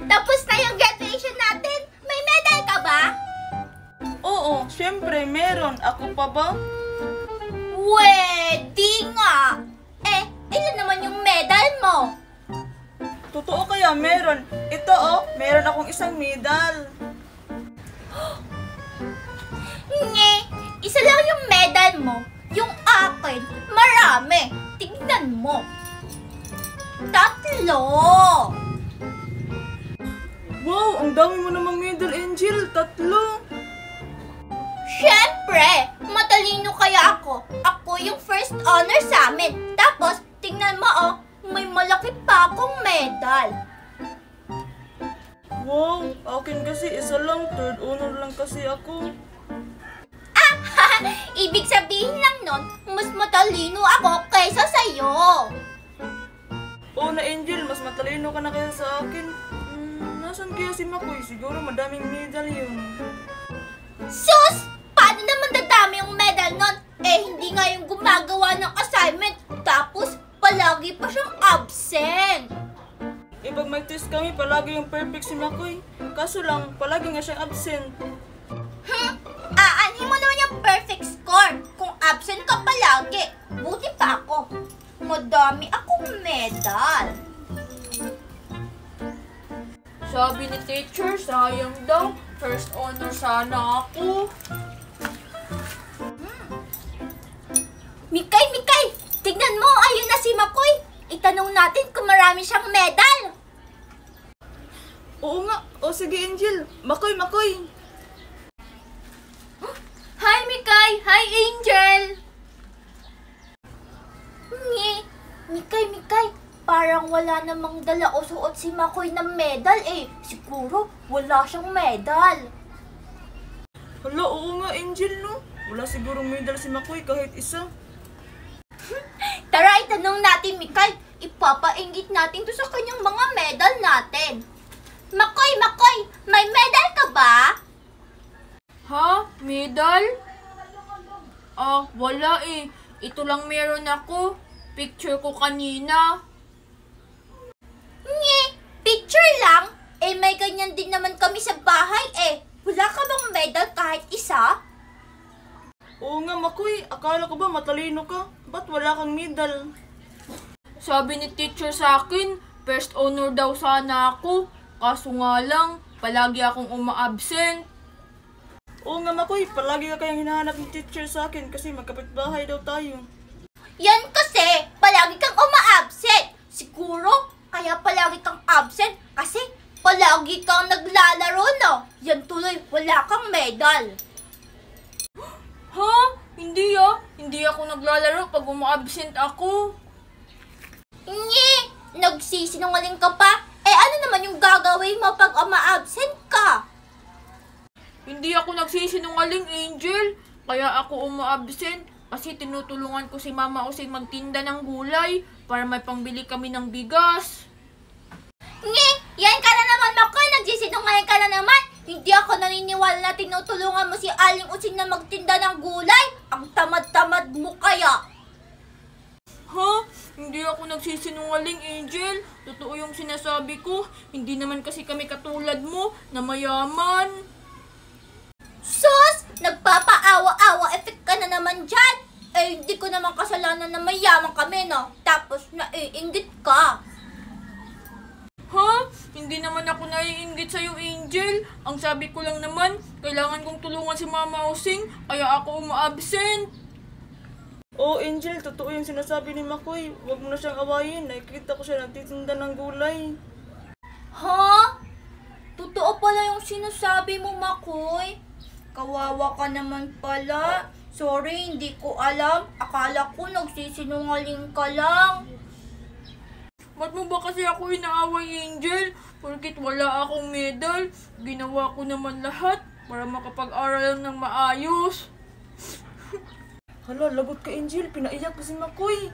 Tapos na yung graduation natin. May medal ka ba? Oo, syempre meron. Ako pa ba? Di nga. Ilan naman yung medal mo? Totoo kaya meron. Ito meron akong isang medal. Isa lang yung medal mo. Yung akin, marami. Tignan mo. 3. Wow, ang dami mo namang medal, Angel. 3. Siyempre, matalino kaya ako. Ako yung first honor sa amin. Tapos, tingnan mo may malaki pa akong medal. Wow, akin kasi isa lang. 3rd honor lang kasi ako. Ibig sabihin lang nun, mas matalino ako kaysa sa'yo. Oo na, Angel, mas matalino ka na kaya sa akin. Nasaan kaya si Makoy? Siguro madaming medal yun. Sus! Paano naman dadami yung medal nun? Hindi nga yung gumagawa ng assignment. Tapos, palagi pa siyang absent. Pag may test kami, palagi yung perfect si Makoy. Kaso lang, palagi nga siyang absent. Aanhin mo naman yung perfect score kung absent ka palagi. Buti pa ako. Madami akong medal. Sabi ni teacher, sayang daw. First honor sana ako. Mikay! Tignan mo, ayun na si Makoy. Itanong natin kung marami siyang medal. Oo nga. O sige, Angel. Makoy! Hi, Mikay! Hi, Angel! Mikay, parang wala namang dala o suot si Makoy ng medal Siguro, wala siyang medal. Hala, oo nga, Angel, no? Wala sigurong medal si Makoy kahit isa. Tara, itanong natin, Mikay. Ipapainggit natin to sa kanyang mga medal natin. Makoy, may medal ka ba? Ha? Medal? Wala Ito lang meron ako. Picture ko kanina. Picture lang? May ganyan din naman kami sa bahay Wala ka bang medal kahit isa? Oo nga, Makoy. Akala ko ba matalino ka? Ba't wala kang medal? Sabi ni teacher sa akin, first honor daw sana ako. Kaso nga lang, palagi akong uma-absent. Oo nga, Makoy. Palagi ka kayang hinahanap ng teacher sa akin kasi magkapitbahay daw tayo. Yan kasi, palagi kang uma-absent. Siguro, kaya palagi kang absent kasi palagi kang naglalaro, no? Yan tuloy, wala kang medal. Ha? Hindi Hindi ako naglalaro pag uma-absent ako. Nagsisinungaling ka pa? Ano naman yung gagawin mo pag uma-absent ka? Hindi ako nagsisinungaling, Angel. Kaya ako uma-absent kasi tinutulungan ko si Mama Osing magtinda ng gulay para may pangbili kami ng bigas. Yan ka na naman, Makoy. Nagsisinungaling ka na naman. Hindi ako naniniwala na tinutulungan mo si Aling Using na magtinda ng gulay. Ang tamad-tamad mo kaya. Ha? Hindi ako nagsisinungaling, Angel. Totoo yung sinasabi ko. Hindi naman kasi kami katulad mo na mayaman. Sus! Nagpapaawa-awa effect ka na naman dyan. Hindi ko naman kasalanan na mayaman kami, no? Tapos naiinggit ka. Ha? Hindi naman ako naiinggit sa'yo, Angel. Ang sabi ko lang naman, kailangan kong tulungan si Mama Osing, kaya ako uma-absent. Oo, Angel. Totoo yung sinasabi ni Makoy. Huwag mo na siyang awayin. Nakikita ko siya nagtitinda ng gulay. Ha? Totoo pala yung sinasabi mo, Makoy. Kawawa ka naman pala. Sorry, hindi ko alam. Akala ko nagsisinungaling ka lang. Ba't mo ba kasi ako inaaway, Angel? Porkit wala akong medal, ginawa ko naman lahat para makapag-aral ng maayos. Hala, lagot ka, Angel. Pinaiyak ko si Makoy.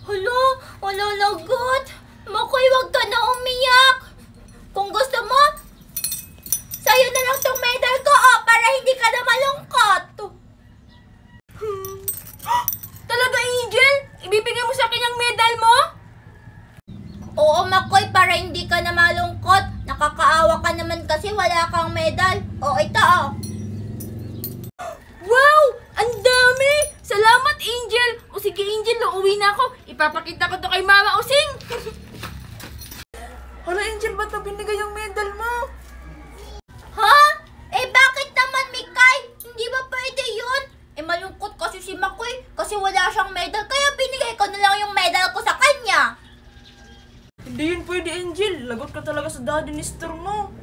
Hala, wala lagot. Makoy, wag ka na umiyak. Kung gusto mo, sa'yo na lang tong medal ko, para hindi ka na malungkot. Talaga, Angel? Ibibigay mo sa akin yung medal mo? Oo, Makoy, para hindi ka na malungkot. Nakakaawa ka naman kasi wala kang medal. O, ito oh. Wow! Ang dami! Salamat, Angel! O sige, Angel, uuwi na ako. Ipapakita ko to kay Mama Using. Hala, Angel, ba't na binigay yung medal mo? Ha? Eh, bakit naman, Mikay? Hindi ba pwede yun? Eh, malungkot kasi si Makoy kasi wala siyang medal. Kaya binigay ko na lang yung medal ko sa kanya. Hindi yun pwede, Angel. Lagot ka talaga sa daddy ni Star mo.